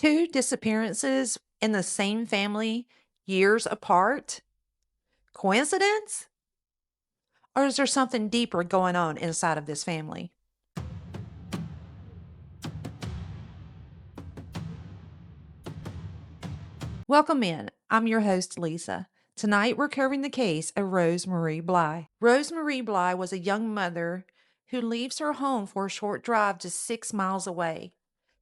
Two disappearances in the same family years apart? Coincidence? Or is there something deeper going on inside of this family? Welcome in. I'm your host, Lisa. Tonight we're covering the case of Rose Marie Bly. Rose Marie Bly was a young mother who leaves her home for a short drive just 6 miles away.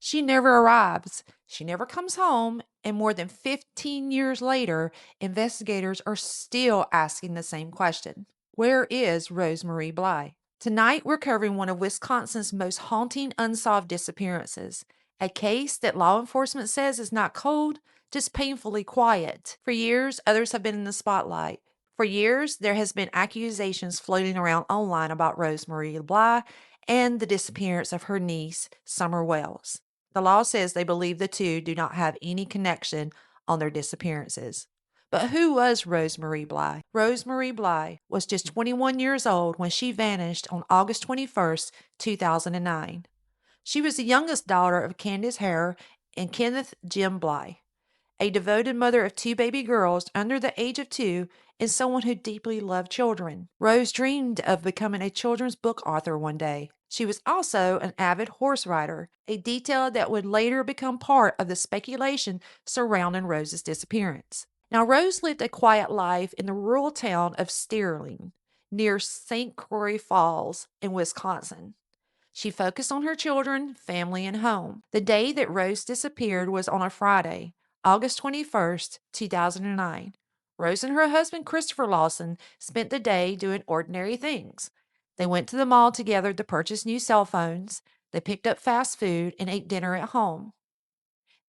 She never arrives, she never comes home, and more than 15 years later, investigators are still asking the same question. Where is Rose Marie Bly? Tonight we're covering one of Wisconsin's most haunting unsolved disappearances, a case that law enforcement says is not cold, just painfully quiet. For years, others have been in the spotlight. For years, there has been accusations floating around online about Rose Marie Bly and the disappearance of her niece, Summer Wells. The law says they believe the two do not have any connection on their disappearances. But who was Rose Marie Bly? Rose Marie Bly was just 21 years old when she vanished on August 21st, 2009. She was the youngest daughter of Candace Hare and Kenneth Jim Bly, a devoted mother of two baby girls under the age of 2 and someone who deeply loved children. Rose dreamed of becoming a children's book author one day. She was also an avid horse rider, a detail that would later become part of the speculation surrounding Rose's disappearance. Now, Rose lived a quiet life in the rural town of Sterling, near St. Croix Falls in Wisconsin. She focused on her children, family, and home. The day that Rose disappeared was on a Friday, August 21st, 2009. Rose and her husband, Christopher Lawson, spent the day doing ordinary things. They went to the mall together to purchase new cell phones. They picked up fast food and ate dinner at home.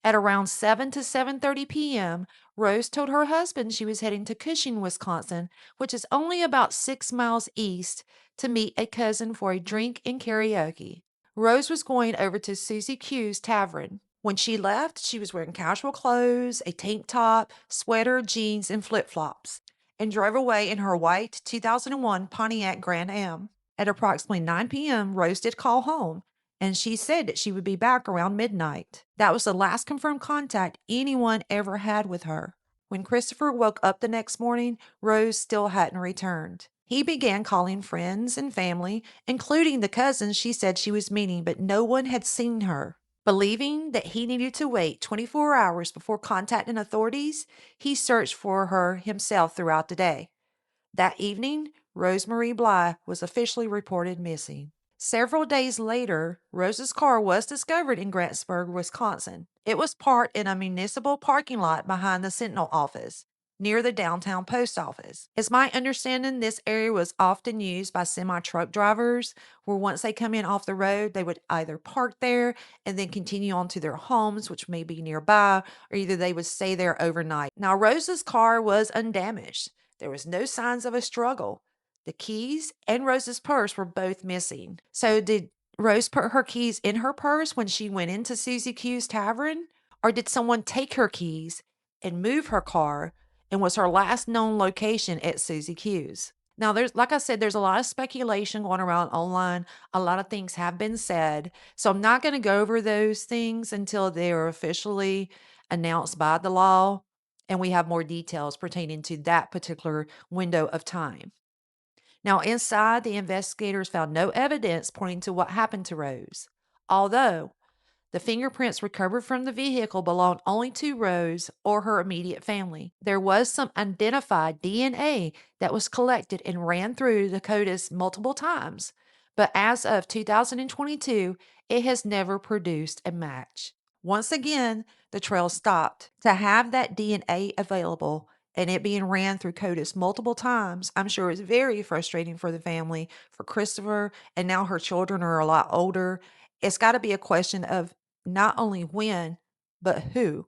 At around 7 to 7:30 p.m., Rose told her husband she was heading to Cushing, Wisconsin, which is only about 6 miles east, to meet a cousin for a drink and karaoke. Rose was going over to Susie Q's tavern. When she left, she was wearing casual clothes, a tank top, sweater, jeans, and flip-flops, and drove away in her white 2001 Pontiac Grand Am. At approximately 9 p.m., Rose did call home, and she said that she would be back around midnight. That was the last confirmed contact anyone ever had with her. When Christopher woke up the next morning, Rose still hadn't returned. He began calling friends and family, including the cousins she said she was meeting, but no one had seen her. Believing that he needed to wait 24 hours before contacting authorities, he searched for her himself throughout the day. That evening, Rose Marie Bly was officially reported missing. Several days later, Rose's car was discovered in Grantsburg, Wisconsin. It was parked in a municipal parking lot behind the Sentinel office, near the downtown post office. It's my understanding this area was often used by semi-truck drivers, where once they come in off the road, they would either park there and then continue on to their homes, which may be nearby, or either they would stay there overnight. Now, Rose's car was undamaged. There was no signs of a struggle. The keys and Rose's purse were both missing. So did Rose put her keys in her purse when she went into Susie Q's tavern? Or did someone take her keys and move her car and was her last known location at Susie Q's? Now, like I said, there's a lot of speculation going around online. A lot of things have been said. So I'm not going to go over those things until they are officially announced by the law and we have more details pertaining to that particular window of time. Now, inside, the investigators found no evidence pointing to what happened to Rose, although the fingerprints recovered from the vehicle belonged only to Rose or her immediate family. There was some identified DNA that was collected and ran through the CODIS multiple times, but as of 2022, it has never produced a match. Once again, the trail stopped. To have that DNA available and it being ran through CODIS multiple times, I'm sure is very frustrating for the family, for Christopher, and now her children are a lot older. It's got to be a question of not only when, but who.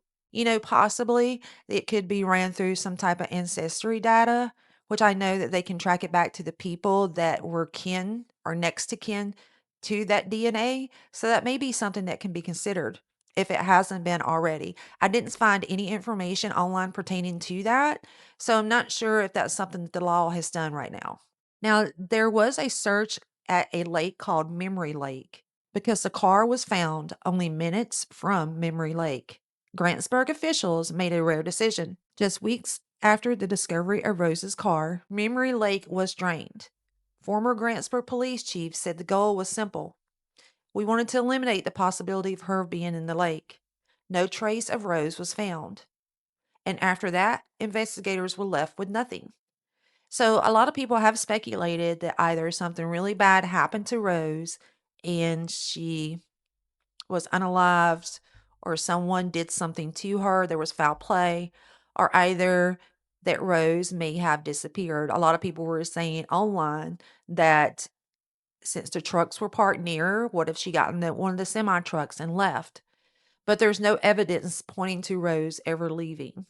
Possibly it could be ran through some type of ancestry data, which I know that they can track it back to the people that were kin or next to kin to that DNA. So that may be something that can be considered if it hasn't been already. I didn't find any information online pertaining to that, so I'm not sure if that's something that the law has done right now. Now, there was a search at a lake called Memory Lake because the car was found only minutes from Memory Lake. Grantsburg officials made a rare decision. Just weeks after the discovery of Rose's car, Memory Lake was drained. Former Grantsburg police chief said the goal was simple. We wanted to eliminate the possibility of her being in the lake. No trace of Rose was found. And after that, investigators were left with nothing. So a lot of people have speculated that either something really bad happened to Rose and she was unalived, or someone did something to her, there was foul play, or either that Rose may have disappeared. A lot of people were saying online that since the trucks were parked near, what if she got in one of the semi trucks and left? But there's no evidence pointing to Rose ever leaving.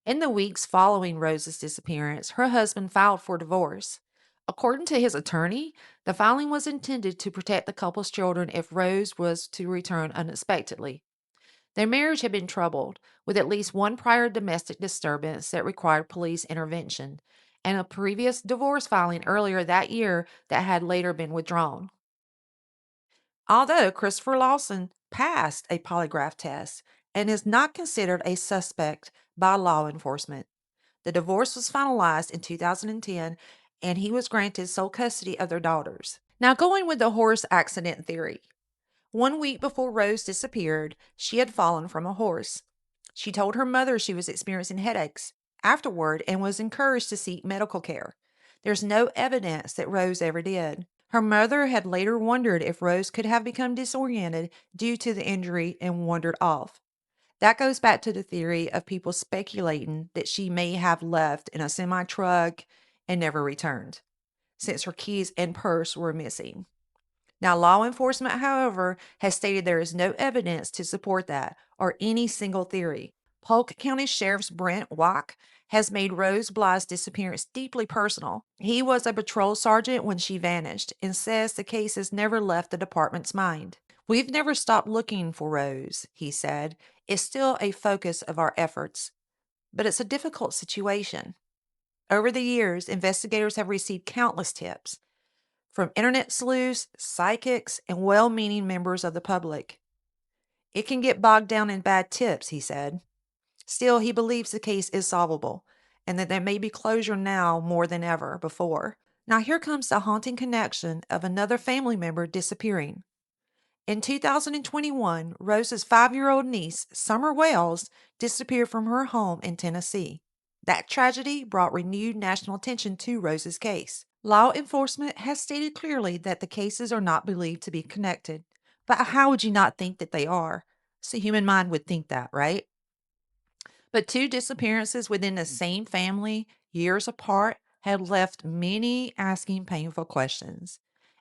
In the weeks following Rose's disappearance, her husband filed for divorce. According to his attorney, the filing was intended to protect the couple's children if Rose was to return unexpectedly. Their marriage had been troubled, with at least one prior domestic disturbance that required police intervention, and a previous divorce filing earlier that year that had later been withdrawn. Although Christopher Lawson passed a polygraph test and is not considered a suspect by law enforcement, the divorce was finalized in 2010 and he was granted sole custody of their daughters. Now, going with the horse accident theory. 1 week before Rose disappeared, she had fallen from a horse. She told her mother she was experiencing headaches afterward and was encouraged to seek medical care. There's no evidence that Rose ever did. Her mother had later wondered if Rose could have become disoriented due to the injury and wandered off. That goes back to the theory of people speculating that she may have left in a semi truck and never returned, since her keys and purse were missing. Now, law enforcement, however, has stated there is no evidence to support that or any single theory. Polk County Sheriff's Brent Wack has made Rose Bly's disappearance deeply personal. He was a patrol sergeant when she vanished and says the case has never left the department's mind. We've never stopped looking for Rose, he said. It's still a focus of our efforts, but it's a difficult situation. Over the years, investigators have received countless tips from internet sleuths, psychics, and well meaning members of the public. It can get bogged down in bad tips, he said. Still, he believes the case is solvable and that there may be closure now more than ever before. Now, here comes the haunting connection of another family member disappearing. In 2021, Rose's 5-year-old niece, Summer Wells, disappeared from her home in Tennessee. That tragedy brought renewed national attention to Rose's case. Law enforcement has stated clearly that the cases are not believed to be connected. But how would you not think that they are? So, human mind would think that, right? But two disappearances within the same family, years apart, have left many asking painful questions.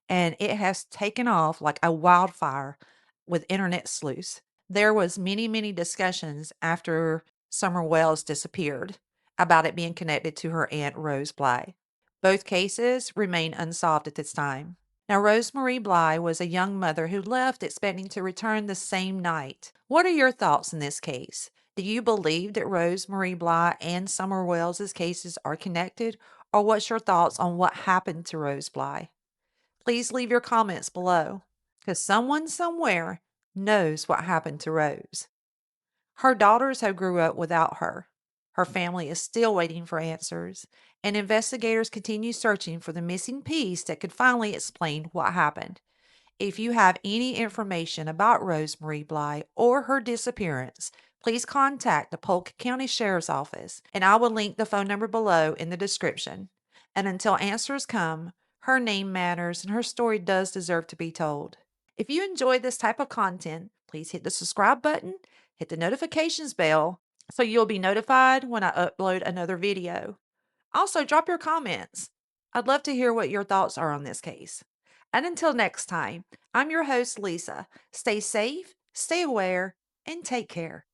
And it has taken off like a wildfire with internet sleuths. There was many discussions after Summer Wells disappeared about it being connected to her aunt Rose Bly. Both cases remain unsolved at this time. Now, Marie Bly was a young mother who left expecting to return the same night. What are your thoughts in this case? Do you believe that Marie Bly and Summer Wells' cases are connected? Or what's your thoughts on what happened to Rose Bly? Please leave your comments below, because someone somewhere knows what happened to Rose. Her daughters have grew up without her. Her family is still waiting for answers, and investigators continue searching for the missing piece that could finally explain what happened. If you have any information about Marie Bly or her disappearance, please contact the Polk County Sheriff's Office, and I will link the phone number below in the description. And until answers come, her name matters and her story does deserve to be told. If you enjoy this type of content, please hit the subscribe button, hit the notifications bell, so you'll be notified when I upload another video. Also, drop your comments. I'd love to hear what your thoughts are on this case. And until next time, I'm your host, Lisa. Stay safe, stay aware, and take care.